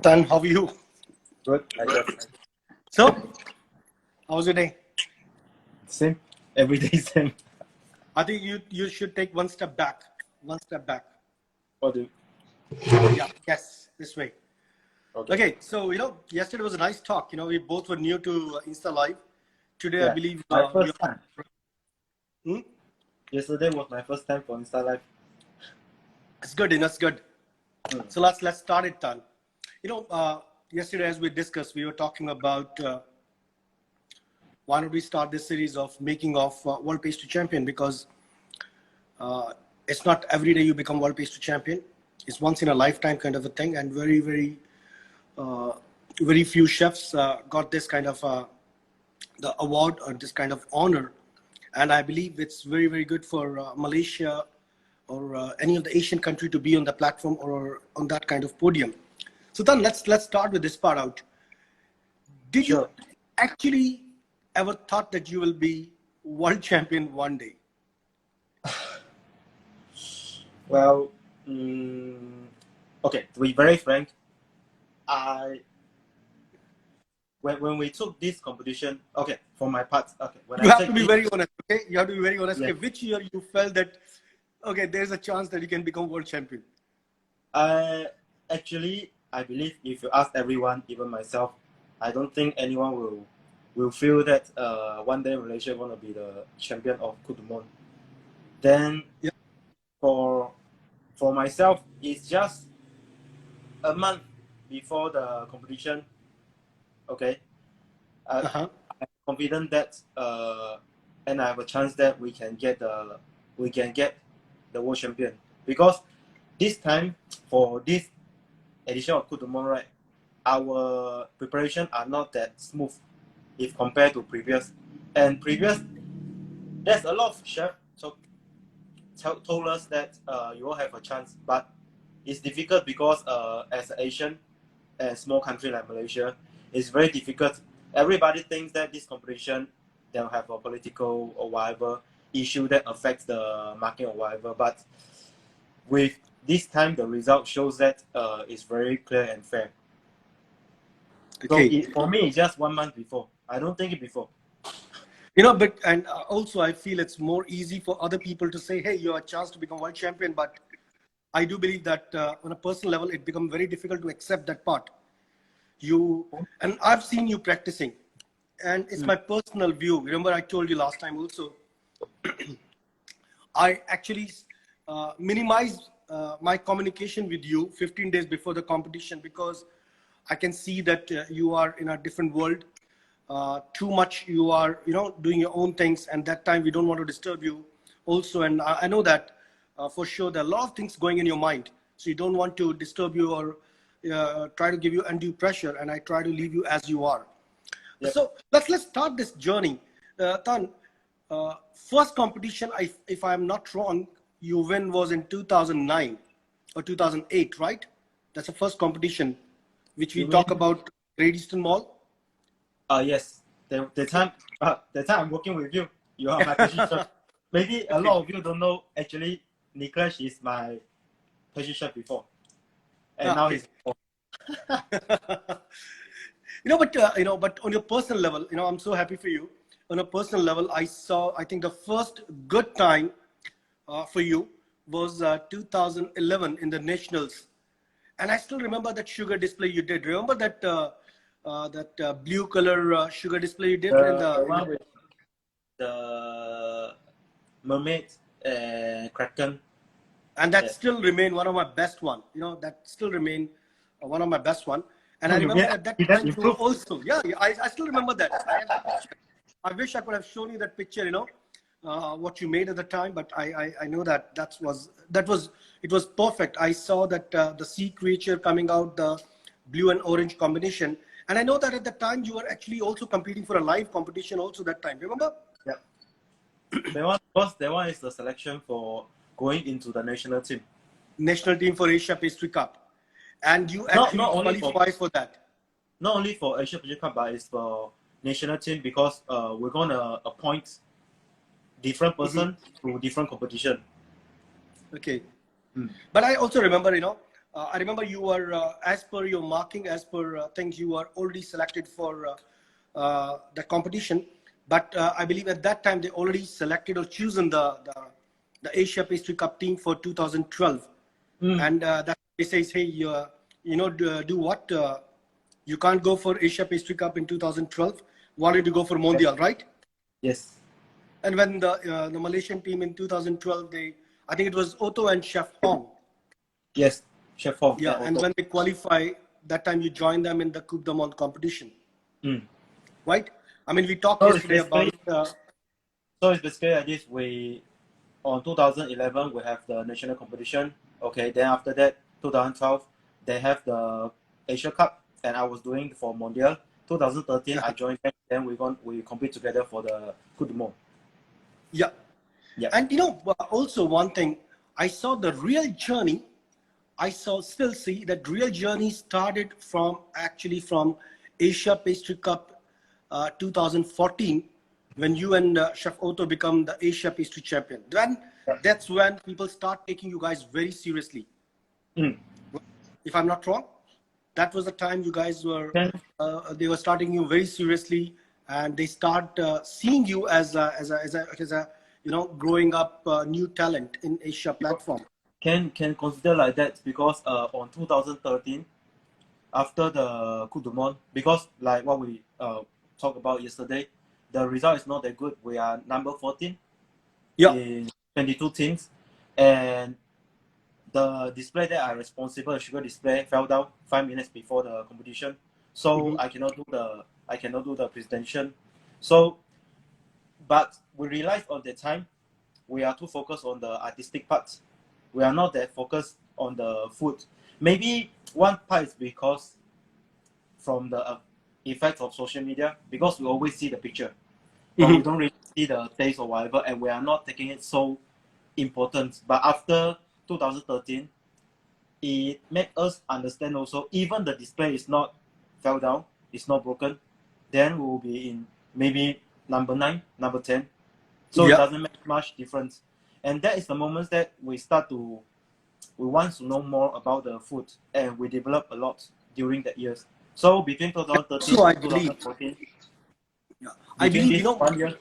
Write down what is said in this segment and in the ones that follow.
Tan, how are you? Good, I guess. So, how was your day? Same. Every day same. I think you should take one step back. One step back. What do? Yeah. Yes. This way. Okay. Okay. So yesterday was a nice talk. We both were new to Insta Live. Today, I Yeah. believe My we first are. time. Hmm? Yesterday was my first time for Insta Live. It's good. It's good. So let's start it, Tan. Yesterday as we discussed, we were talking about why don't we start this series of making of World Pastry Champion, because it's not every day you become World Pastry Champion. It's once in a lifetime kind of a thing, and very few chefs got this kind of the award or this kind of honor. And I believe it's very good for Malaysia or any of the Asian country to be on the platform or on that kind of podium. So then let's start with this part out. Did you Sure. actually ever thought that you will be world champion one day? Well, okay. To be very frank, when we took this competition, okay, for my part, okay, when You I have take to be this, very honest, okay? You have to be very honest. yeah, Okay, which year you felt that, okay, there's a chance that you can become world champion? actually, I believe if you ask everyone, even myself, I don't think anyone will feel that one day Malaysia gonna be the champion of Kutumon. Then Yeah. for myself, it's just a month before the competition. Okay, Uh-huh. I'm confident that and I have a chance that we can get the world champion, because this time for this edition of Kutumon, right, our preparation are not that smooth if compared to previous. And previous, there's a lot of chefs told us that you will have a chance, but it's difficult because as an Asian and small country like Malaysia, it's very difficult. Everybody thinks that this competition they'll have a political or whatever issue that affects the market or whatever. But with this time, the result shows that it's very clear and fair. So Okay. for me, it's just 1 month before. I don't think it before. But and also I feel it's more easy for other people to say, hey, you have a chance to become world champion. But I do believe that on a personal level, it becomes very difficult to accept that part. And I've seen you practicing, and it's my personal view. Remember, I told you last time also, I actually minimize my communication with you 15 days before the competition, because I can see that you are in a different world. Too much you are, doing your own things, and that time we don't want to disturb you also. And I know that for sure there are a lot of things going in your mind, so you don't want to disturb you or try to give you undue pressure, and I try to leave you as you are. Yep. So let's start this journey. Tan, first competition, if I'm not wrong, you win was in 2009 or 2008, right? That's the first competition which we You talk mean about, Great Eastern Mall. yes. The time I'm working with you, you are my pastry chef. Maybe a Okay. lot of you don't know. Actually, Nicholas is my pastry chef before, and now Okay. he's But on your personal level, I'm so happy for you. On a personal level, I think the first good time for you was 2011 in the Nationals. And I still remember that sugar display you did. Remember that blue color sugar display you did in the the one with the mermaid and kraken. and that Yeah. still remain one of my best one. That still remain one of my best one. And I You remember mean at that it has time you were improved? also, I still remember that. I have the picture. I wish I could have shown you that picture, what you made at the time, but I know that was it was perfect. I saw that the sea creature coming out, the blue and orange combination, and I know that at the time you were actually also competing for a live competition also that time. Remember? Yeah. That one is the selection for going into the national team. National team for Asia Pastry Cup, and you Not actually not only for qualify for that. not only for Asia Pacific Cup, but it's for national team, because we're gonna appoint different person to different competition. Okay. Mm. But I also remember, I remember you were, as per your marking, as per things, you were already selected for the competition. But I believe at that time they already selected or chosen the Asia Pastry Cup team for 2012. And that they says, hey, you know, do what? You can't go for Asia Pastry Cup in 2012. Wanted to go for Mondial, right? Yes. And when the Malaysian team in 2012, I think it was Otto and Chef Hong. Yes, Chef Hong. Yeah, and when they qualify, that time you join them in the Coupe du Monde competition, right? I mean, we talked yesterday about. So it's basically like this. On 2011 we have the national competition. Okay, then after that, 2012 they have the Asia Cup, and I was doing for Mondial. 2013 I joined them. Then we compete together for the Coupe du Monde. Yeah, yeah. And you know, also one thing, I saw the real journey. Still see that real journey started from Asia Pastry Cup 2014, when you and Chef Otto become the Asia Pastry champion. That's when people start taking you guys very seriously. If I'm not wrong, that was the time you guys were, they were starting you very seriously, and they start seeing you as a you know, growing up new talent in Asia platform. Can consider like that, because on 2013, after the Coupe du Monde, because like what we talked about yesterday, the result is not that good. We are number 14 in 22 teams, and the display that are responsible, the sugar display, fell down 5 minutes before the competition, so I cannot do the presentation. So, but we realized on the time we are too focused on the artistic parts. We are not that focused on the food. Maybe one part is because from the effects of social media, because we always see the picture, but we don't really see the taste or whatever, and we are not taking it so important. But after 2013, it made us understand also, even the display is not fell down, it's not broken, then we will be in maybe number 9, number 10. So it doesn't make much difference. And that is the moments that we want to know more about the food, and we develop a lot during the years. So between 2013 and 2014, I believe, you know, 1 year,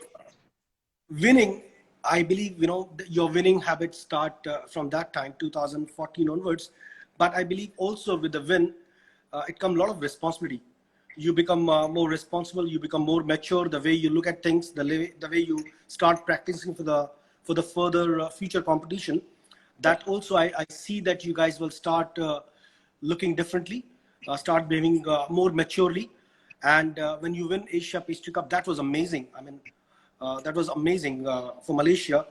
winning, I believe, you know, your winning habits start from that time, 2014 onwards. But I believe also with the win, it comes a lot of responsibility. You become more responsible, you become more mature, the way you look at things, the way you start practicing for the further future competition. That also, I see that you guys will start looking differently, start behaving more maturely. And when you win Asia Pastry Cup, that was amazing. I mean, that was amazing for Malaysia.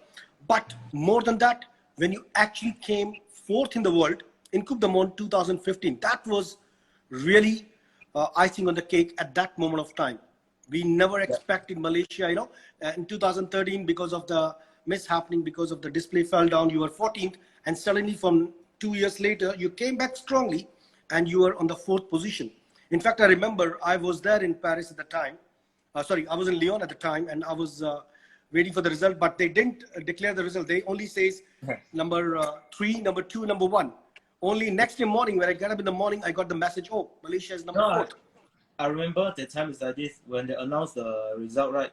But more than that, when you actually came 4th in the world in Coupe du Monde 2015, that was really icing on the cake at that moment of time. We never expected Malaysia, you know, in 2013, because of the mishappening, because of the display fell down, you were 14th, and suddenly from 2 years later, you came back strongly and you were on the 4th position. In fact, I remember I was there in Paris at the time. Sorry, I was in Lyon at the time, and I was waiting for the result, but they didn't declare the result. They only says number 3, number 2, number 1. Only next day morning, when I got up in the morning, I got the message, oh, Malaysia is number 4th. I remember the time is like this, when they announced the result, right?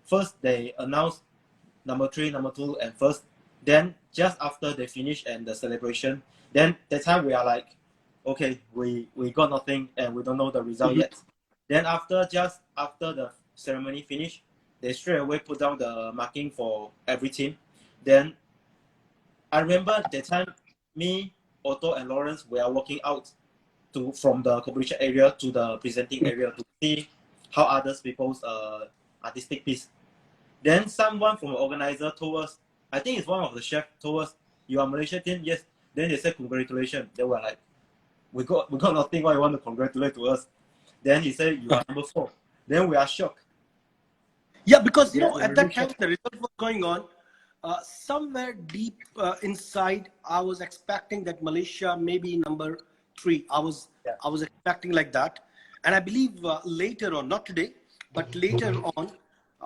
First, they announced number 3, number 2, and first. Then, just after they finish and the celebration, then that time we are like, okay, we got nothing and we don't know the result yet. Then just after the ceremony finished, they straight away put down the marking for every team. Then, I remember that time, me, Otto, and Lawrence, we are walking out from the competition area to the presenting area to see how others people's artistic piece. Then someone from the organizer told us, I think it's one of the chefs, told us, you are Malaysian team? Yes. Then they said congratulations. They were like, we got nothing, why you want to congratulate to us? Then he said, you are number 4. Then we are shocked. Yeah, because, you know, at that time, the result was going on. Somewhere deep inside, I was expecting that Malaysia may be number 3. I was expecting like that. And I believe later on, not today, but later on,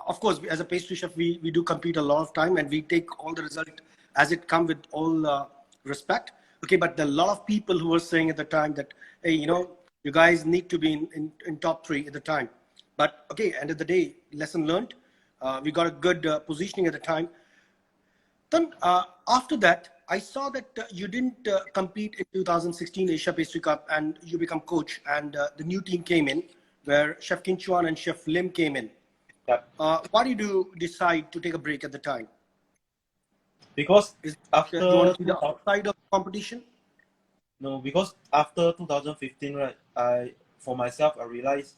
of course, as a pastry chef, we do compete a lot of time, and we take all the result as it comes with all respect. Okay, but there are a lot of people who were saying at the time that, hey, you guys need to be in top 3 at the time. But okay, end of the day, lesson learned. We got a good positioning at the time. Then after that, I saw that you didn't compete in 2016 Asia Pastry Cup, and you become coach, and the new team came in where Chef Kin Chuan and Chef Lim came in. Yeah. Why did you decide to take a break at the time? Because Is after you want to be the outside of competition? no, because after 2015, right, for myself I realized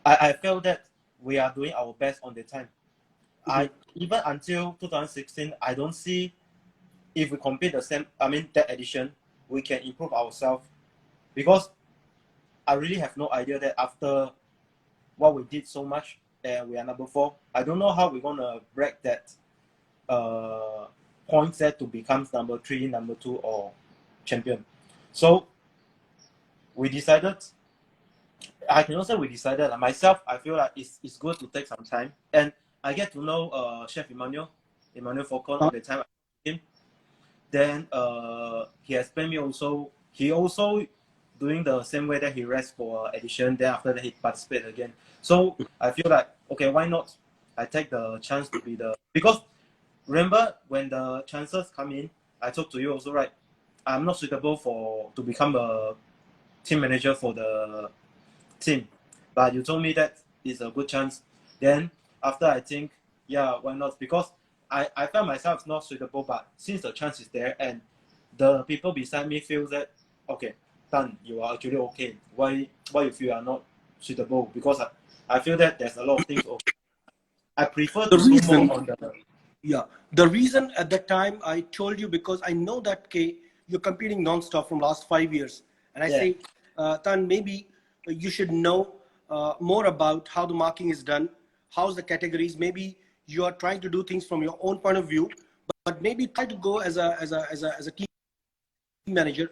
I felt that we are doing our best on the time. I even until 2016, I don't see if we compete the same. I mean that edition, we can improve ourselves because I really have no idea that after what we did so much and we are number 4. I don't know how we're gonna break that point set to become number 3, number 2, or champion. So we decided. I can also we decided myself. I feel like it's good to take some time, and I get to know Chef Emmanuel Faucon all the time. I him. Then he explained me also. He also doing the same way that he rests for edition. Then after that he participate again. So I feel like okay, why not? I take the chance to be the because remember when the chances come in, I talked to you also right. I'm not suitable to become a team manager for the team, but you told me that is a good chance. Then after I think, yeah, why not? Because I felt myself not suitable, but since the chance is there and the people beside me feel that okay, Dan, you are actually okay. Why you feel you are not suitable? Because I feel that there's a lot of things. I prefer The to do reason, more on the the reason at that time I told you because I know that you're competing non-stop from last 5 years, and I say, Tan, maybe you should know more about how the marking is done, how's the categories. Maybe you are trying to do things from your own point of view, but maybe try to go as a team manager.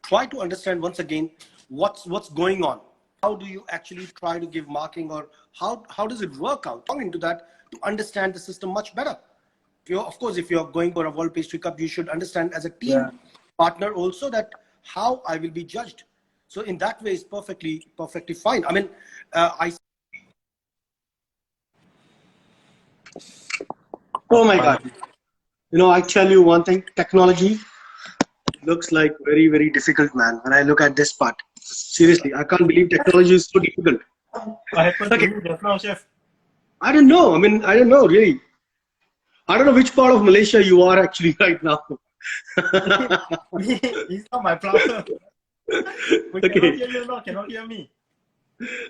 Try to understand once again what's going on. How do you actually try to give marking, or how does it work out? Come into that to understand the system much better. Of course, if you're going for a World Pastry Cup, you should understand as a team partner also that how I will be judged. So in that way, it's perfectly fine. I mean, Oh my God! I tell you one thing: technology looks like very difficult, man. When I look at this part, seriously, I can't believe technology is so difficult. What happened to you just now, Chef? I don't know. I mean, I don't know really. I don't know which part of Malaysia you are actually right now. It's not my problem. We cannot hear you now, cannot hear me.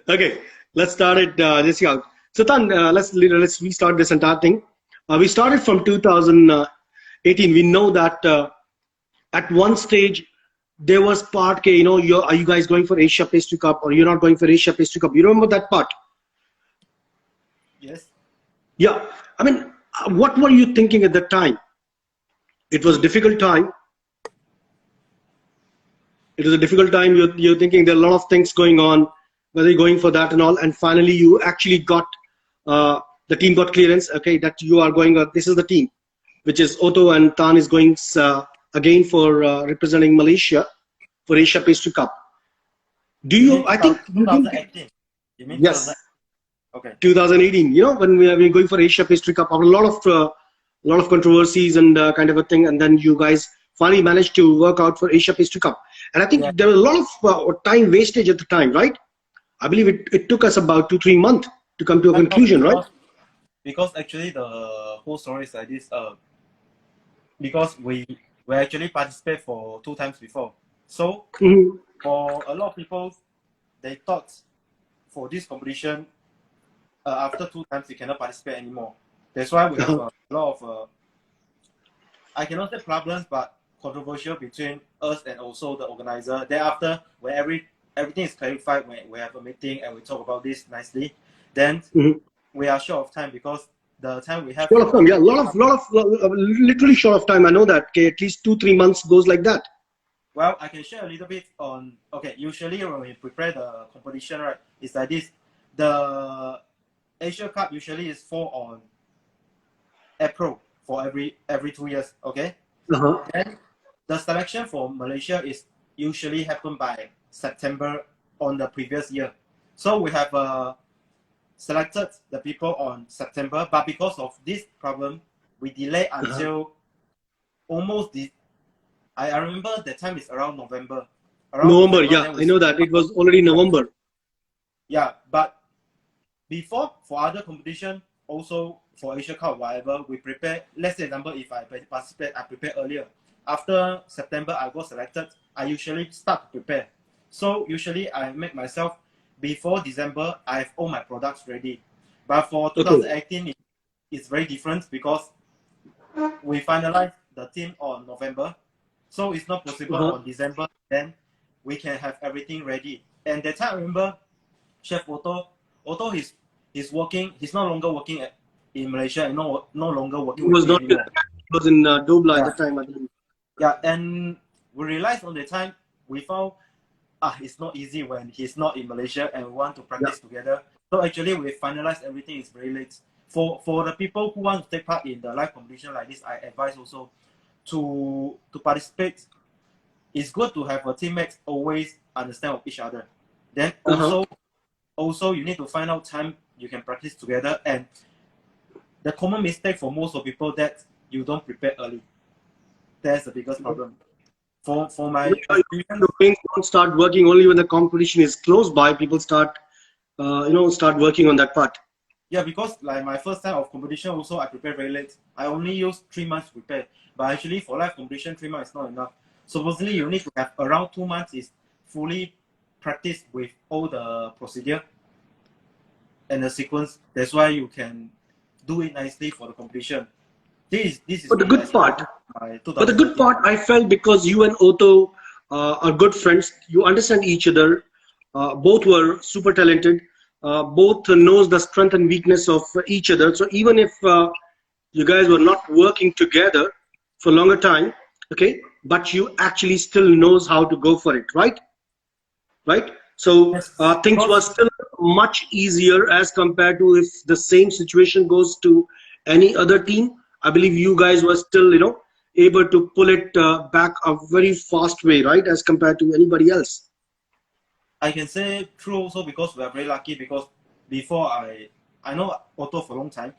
Okay, let's start it this year. So Tan, let's restart this entire thing. We started from 2018. We know that at one stage there was part, are you guys going for Asia Pastry Cup or you're not going for Asia Pastry Cup? You remember that part? Yes. Yeah. I mean, what were you thinking at that time? It was a difficult time. It was a difficult time. You're thinking there are a lot of things going on, whether you're going for that and all. And finally, you actually got, the team got clearance, okay, that you are going, this is the team, which is Otto and Tan is going again for representing Malaysia for Asia Pastry Cup. I think, 2018. You mean yes. Okay. 2018, when we are going for Asia Pastry Cup, after a lot of controversies and kind of a thing, and then you guys finally managed to work out for Asia Pastry Cup. And I think there was a lot of time wastage at the time, right? I believe it took us about 2-3 months to come to a conclusion, right? Because actually the whole story is like this. Because we actually participate for 2 times before. So for a lot of people, they thought for this competition, after 2 times you cannot participate anymore. That's why we have a lot of I cannot say problems, but controversial between us and also the organizer. Thereafter, when everything is clarified, when we have a meeting and we talk about this nicely, then we are short of time because the time we have. Short of time, yeah, literally short of time. I know that. Okay, at least 2-3 months goes like that. Well, I can share a little bit on. Okay, usually when we prepare the competition, right, it's like this. The Asia Cup usually is fall on April for every 2 years. Okay. Then the selection for Malaysia is usually happen by September on the previous year. So we have selected the people on September, but because of this problem, we delay until almost the. I remember the time is around November. November, yeah, I know that it was already November. Yeah, but before for other competition, also for Asia Cup, whatever, we prepare. Let's say, example, if I participate, I prepare earlier. After September, I got selected. I usually start to prepare. So usually I make myself before December. I have all my products ready. But for 2018, it's very different because we finalize the team on November, so it's not possible on December. Then we can have everything ready. And that time, I remember Chef Otto he's working. He's no longer working in Malaysia and no longer working He was with not. me anymore. He was in Dobla at the time. I think. Yeah, and we realized on the time we found it's not easy when he's not in Malaysia and we want to practice together. So actually we finalized everything. It's very late. For the people who want to take part in the live competition like this, I advise also to participate. It's good to have a teammates always understand of each other. Then also you need to find out time you can practice together. And the common mistake for most of people that you don't prepare early. That's the biggest problem. For my things don't start working only when the competition is close by. People start start working on that part. Yeah, because like my first time of competition also I prepare very late. I only use 3 months to prepare. But actually for live competition 3 months is not enough. Supposedly you need to have around 2 months is fully practiced with all the procedure and the sequence. That's why you can do it nicely for the competition. This is But the really good part, nice. I felt, because you and Otto are good friends, you understand each other. Both were super talented. Both knows the strength and weakness of each other. So even if you guys were not working together for a longer time, okay, but you actually still knows how to go for it, right? Right. So Yes, things were still much easier as compared to if the same situation goes to any other team. I believe you guys were still, able to pull it back a very fast way, right, as compared to anybody else. I can say true also because we are very lucky because before I know Otto for a long time.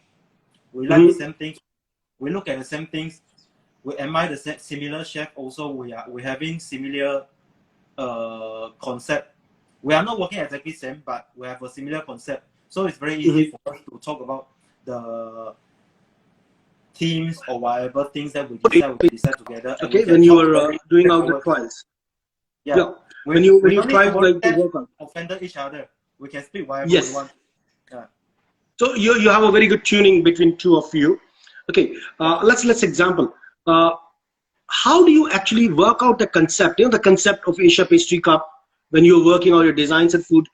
We like the same things. We look at the same things. We admire the similar chef. Also, we having similar concept. We are not working exactly same, but we have a similar concept. So it's very easy for us to talk about the themes or whatever things that we decide together. And Okay, when you were doing out the trials. Yeah. When you try like to work on. Offend each other. We can speak whatever Yes. we want. Yeah. So you have a very good tuning between two of you. Okay, let's example. How do you actually work out the concept? The concept of Asia Pastry Cup when you're working on your designs and food.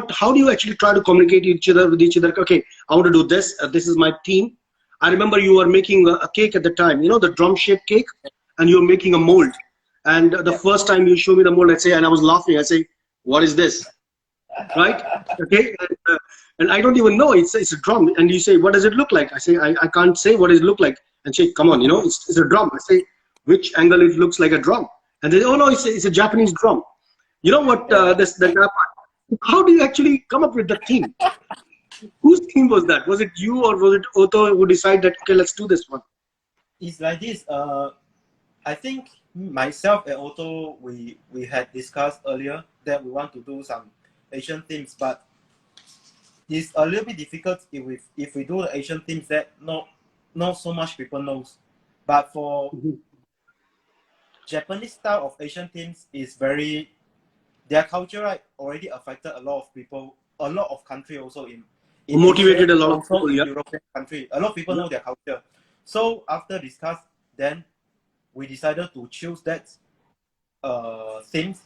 How do you actually try to communicate with each other? Okay, I want to do this. This is my team. I remember you were making a cake at the time. The drum-shaped cake, and you're making a mold. And the first time you show me the mold, and I was laughing. I say, "What is this?" Right? Okay. And I don't even know it's a drum. And you say, "What does it look like?" I say, I can't say what it look like. And say, "Come on, it's a drum." I say, "Which angle it looks like a drum?" And they say, "Oh no, it's a Japanese drum." You know what? How do you actually come up with the theme? Whose theme was that? Was it you or was it Otto who decided, okay, let's do this one? It's like this. I think myself and Otto, we had discussed earlier that we want to do some Asian themes, but it's a little bit difficult if we do the Asian themes that not so much people knows. But for Japanese style of Asian themes is very their culture, right, already affected a lot of people, a lot of country also in motivated Asia, a lot of people, in European country. A lot of people know their culture. So after discuss, then we decided to choose that themes,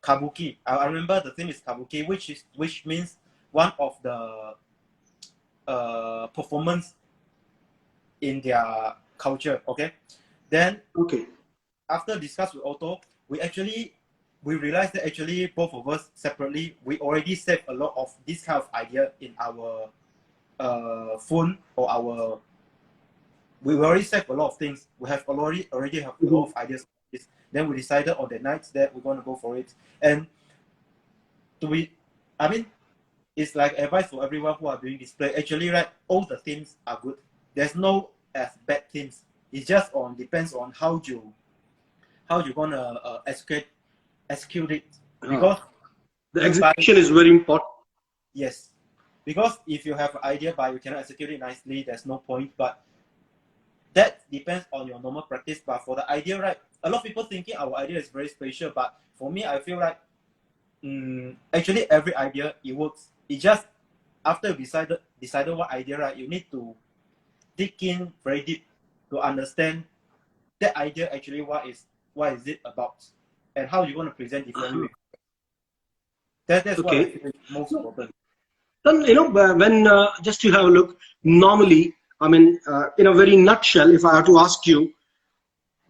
kabuki. I remember the theme is kabuki, which means one of the performance in their culture. Okay, then after discuss with Otto, we realized that actually both of us separately we already saved a lot of this kind of idea in our phone or our we already set a lot of things. We have already have a lot of ideas. Then we decided on the night that we're going to go for it. And I mean, it's like advice for everyone who are doing display. Actually, right, all the themes are good. There's no as bad themes. It just depends on how you're gonna execute it. Because the execution is very important. Yes, because if you have an idea but you cannot execute it nicely, there's no point. But that depends on your normal practice. But for the idea, right, a lot of people thinking our idea is very special. But for me, I feel like actually every idea it works. It just after you decided what idea, right, you need to dig in very deep to understand that idea actually what is it about and how you're going to present differently. That's what I feel is most important. Then, when just to have a look, normally, I mean, in a very nutshell, if I have to ask you,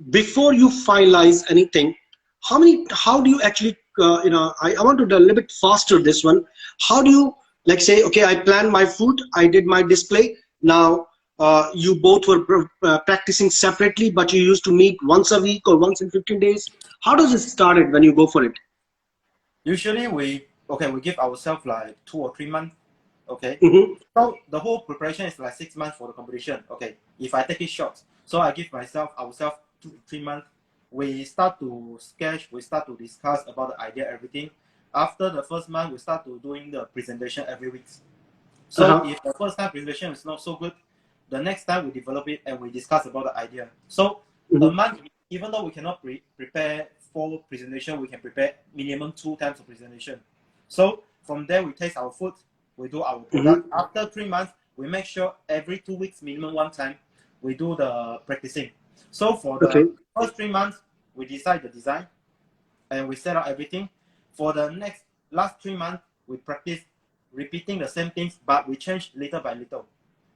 before you finalize anything, how do you actually, I want to do a little bit faster this one. How do you, like, say, okay, I planned my food, I did my display. Now, you both were practicing separately, but you used to meet once a week or once in 15 days. How does it started when you go for it? Usually we give ourselves like 2 or 3 months. Okay. So the whole preparation is like 6 months for the competition. Okay. If I take it short, so I give ourselves 2 to 3 months. We start to sketch, we start to discuss about the idea, everything. After the first month, we start to doing the presentation every week. So if the first time presentation is not so good, the next time we develop it and we discuss about the idea. So a month, even though we cannot prepare 4 presentation, we can prepare minimum 2 times of presentation. So from there, we taste our food, we do our product. After 3 months, we make sure every 2 weeks, minimum 1 time, we do the practicing. So for the first 3 months, we decide the design and we set out everything. For the last 3 months, we practice repeating the same things, but we change little by little.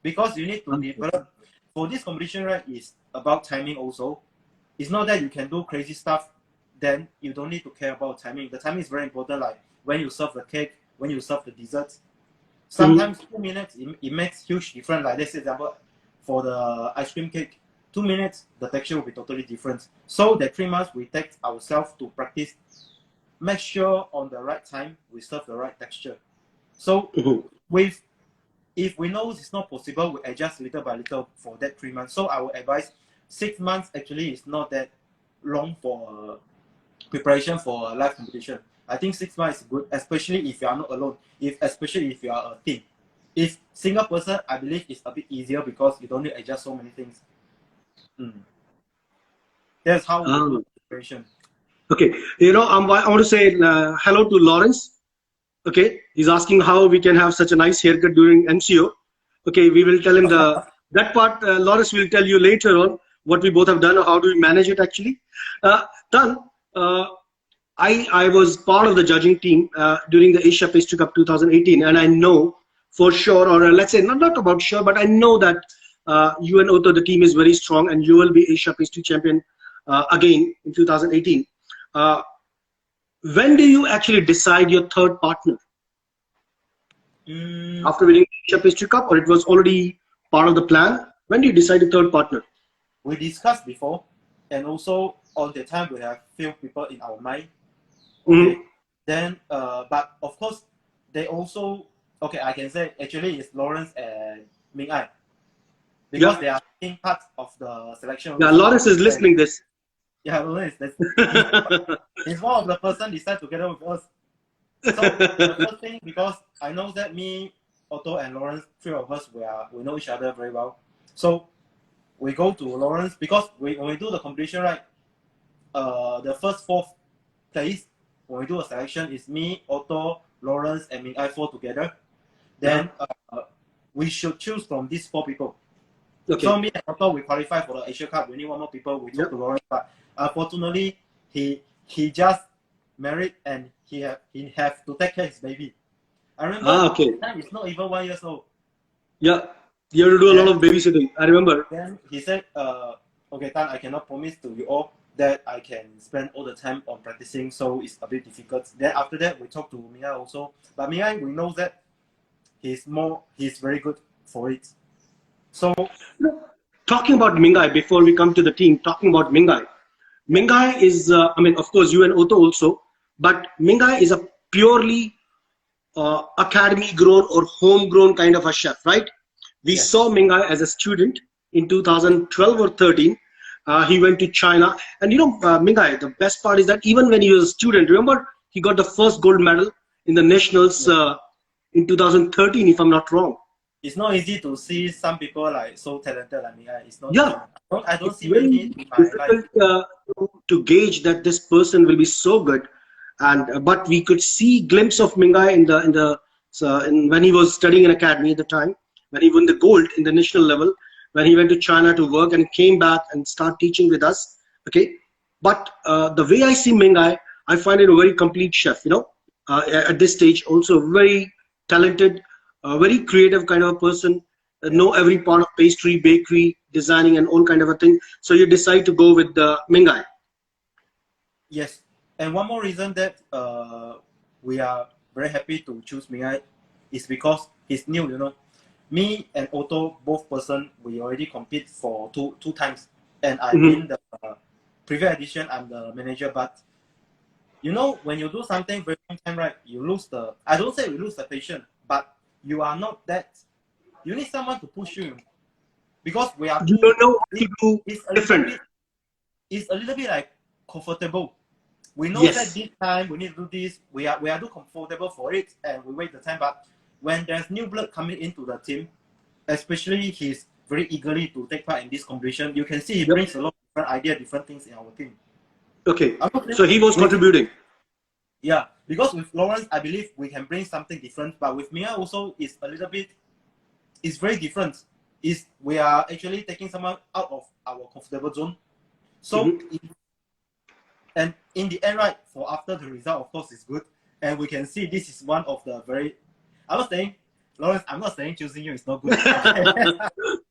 Because you need to develop, for this competition, right, is about timing also. It's not that you can do crazy stuff, then you don't need to care about timing. The timing is very important, like when you serve the cake, when you serve the desserts. Sometimes 2 minutes, it makes huge difference. Like let's say, example, for the ice cream cake, 2 minutes, the texture will be totally different. So the 3 months, we take ourselves to practice, make sure on the right time, we serve the right texture. So if we know it's not possible, we adjust little by little for that 3 months. So I would advise 6 months actually is not that long for preparation for a live competition. I think 6 months is good, especially if you are not alone. Especially if you are a team. If single person, I believe it's a bit easier because you don't need to adjust so many things. That's how we do preparation. Okay, I want to say hello to Lawrence. Okay, he's asking how we can have such a nice haircut during MCO. Okay, we will tell him that part. Lawrence will tell you later on what we both have done or how do we manage it actually. Tan, I was part of the judging team during the Asia Pastry Cup 2018, and I know for sure, or let's say not about sure, but I know that you and Otto, the team is very strong, and you will be Asia Pastry champion again in 2018. When do you actually decide your third partner? After winning Asia Pastry Cup, or it was already part of the plan? When do you decide a third partner? We discussed before, and also on the time we have few people in our mind. Okay. Then, but of course, they also I can say actually it's Lawrence and Ming Ai because they are taking part of the selection. Yeah, Lawrence is listening this. Yeah, Lawrence. He's one of the person decide together with us. So the first thing, because I know that me, Otto, and Lawrence, 3 of us, we know each other very well. So we go to Lawrence because when we do the competition, right, the first 4th place when we do a selection is me, Otto, Lawrence, and Ming Ai 4 together. Then we should choose from these 4 people. Okay. So me and Otto, we qualify for the Asia Cup. We need 1 more people. We talk to Lawrence, but unfortunately, he just married and he have to take care of his baby. I remember the time is not even 1 year old. Yeah, you have to do a lot of babysitting. I remember. Then he said, okay, Tan, I cannot promise to you all that I can spend all the time on practicing, so it's a bit difficult. Then after that, we talked to Ming Ai also. But Ming Ai, we know that he's very good for it. So talking about Mingai, before we come to the team, talking about Mingai. Mingai is, I mean, of course, you and Otto also, but Mingai is a purely academy grown or homegrown kind of a chef, right? We Yes. saw Mingai as a student in 2012 or 13. He went to China, and you know, Mingai, the best part is that even when he was a student, remember, he got the first gold medal in the nationals in 2013, if I'm not wrong. It's not easy to see some people like so talented like me. It's not Yeah, easy. I don't it's see very many in my life. difficult to gauge that this person will be so good, and but we could see glimpse of Mingai when he was studying in academy at the time, when he won the gold in the national level, when he went to China to work and came back and start teaching with us. Okay, but the way I see Mingai, I find it a very complete chef. You know, at this stage, also very talented, very creative kind of a person. Know every part of pastry, bakery, designing, and all kind of a thing. So you decide to go with the Mingai. Yes, and one more reason that we are very happy to choose Mingai is because he's new. You know, me and Otto, both person, we already compete for two times, and I've been the previous edition. I'm the manager, but you know, when you do something very long time, right, you lose the. I don't say we lose the patience, but you are not that. You need someone to push you because we are. You don't know what to do different. It's a little bit like comfortable. We know Yes. that this time we need to do this. We are too comfortable for it, and we wait the time. But when there's new blood coming into the team, especially he's very eagerly to take part in this competition, you can see he brings a lot of different ideas, different things in our team. Okay, so he was contributing. Yeah, because with Lawrence, I believe we can bring something different. But with Mia also, it's a little bit. It's very different. We are actually taking someone out of our comfortable zone. So, and in the end, right, for after the result, of course, is good. And we can see this is one of the very. I'm not saying, Lawrence, I'm not saying choosing you is not good.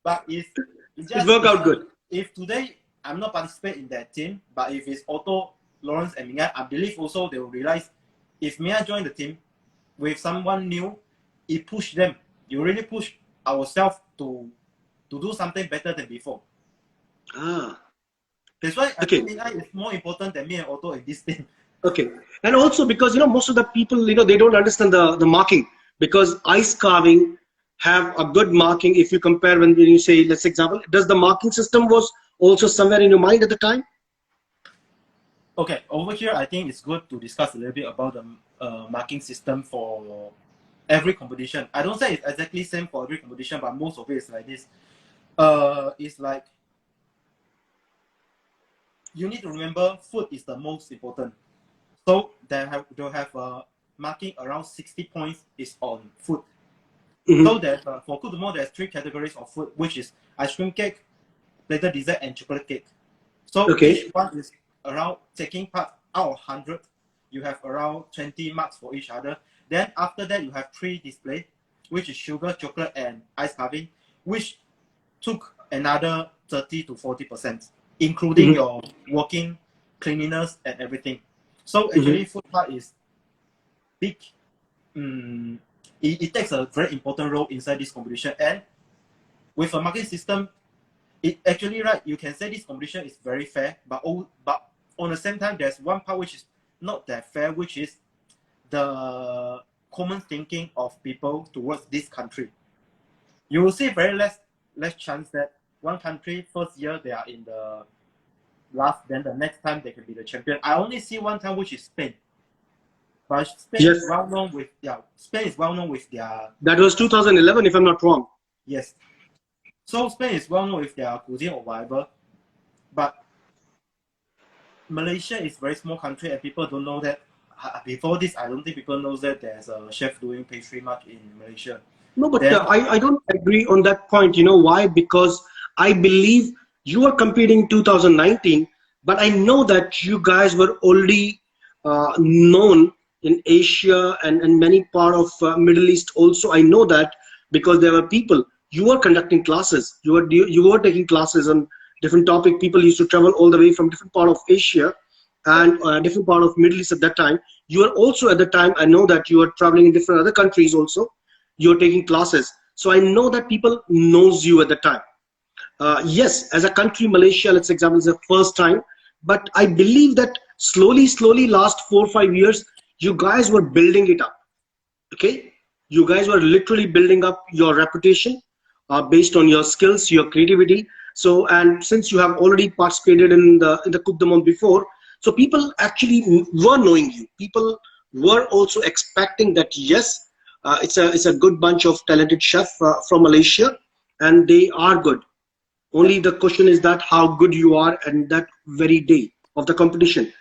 But it's just. It worked out good. If today I'm not participating in that team, but if it's Otto, Lawrence, and Mia, I believe also they will realize if Mia join the team with someone new, it push them. You really push ourselves to do something better than before. That's why I think Mia is more important than me and Otto in this team. Okay, and also because you know most of the people they don't understand the marking, because ice carving have a good marking if you compare when you say, let's example, does the marking system was also somewhere in your mind at the time? Okay, over here I think it's good to discuss a little bit about the marking system for every competition. I don't say it's exactly same for every competition, but most of it is like this. It's like you need to remember food is the most important. So they'll have marking around 60 points is on food. So there's for Coup de Mort, there's 3 categories of food, which is ice cream cake, plated dessert, and chocolate cake. So each one is around taking part out of 100. You have around 20 marks for each other. Then after that, you have 3 display, which is sugar, chocolate, and ice carving, which took another 30 to 40%, including your working, cleanliness, and everything. So actually, food part is big. It takes a very important role inside this competition. And with a marking system, it actually, right, you can say this competition is very fair, but on the same time, there's one part which is not that fair, which is the common thinking of people towards this country. You will see very less chance that one country first year they are in the last, then the next time they can be the champion. I only see one time, which is Spain. But Spain is well known with Spain is well known with their. That was 2011, if I'm not wrong. Yes. So Spain is well known with their cuisine or whatever, but Malaysia is a very small country and people don't know that. Before this, I don't think people know that there's a chef doing pastry much in Malaysia. No, but I don't agree on that point. You know why? Because I believe you were competing in 2019, but I know that you guys were already known in Asia and many part of Middle East also. I know that because there were people. You were conducting classes. You were taking classes on different topic. People used to travel all the way from different part of Asia and different part of Middle East at that time. You were also at the time, I know that you were traveling in different other countries also. You're taking classes. So I know that people knows you at the time. Yes, as a country, Malaysia, let's example, is the first time. But I believe that slowly, last 4 or 5 years, you guys were building it up. Okay, you guys were literally building up your reputation based on your skills, your creativity. So, and since you have already participated in the Coupe du Monde before, so people actually were knowing you. People were also expecting that yes, it's a good bunch of talented chef from Malaysia, and they are good. Yeah. Only the question is that how good you are and that very day of the competition.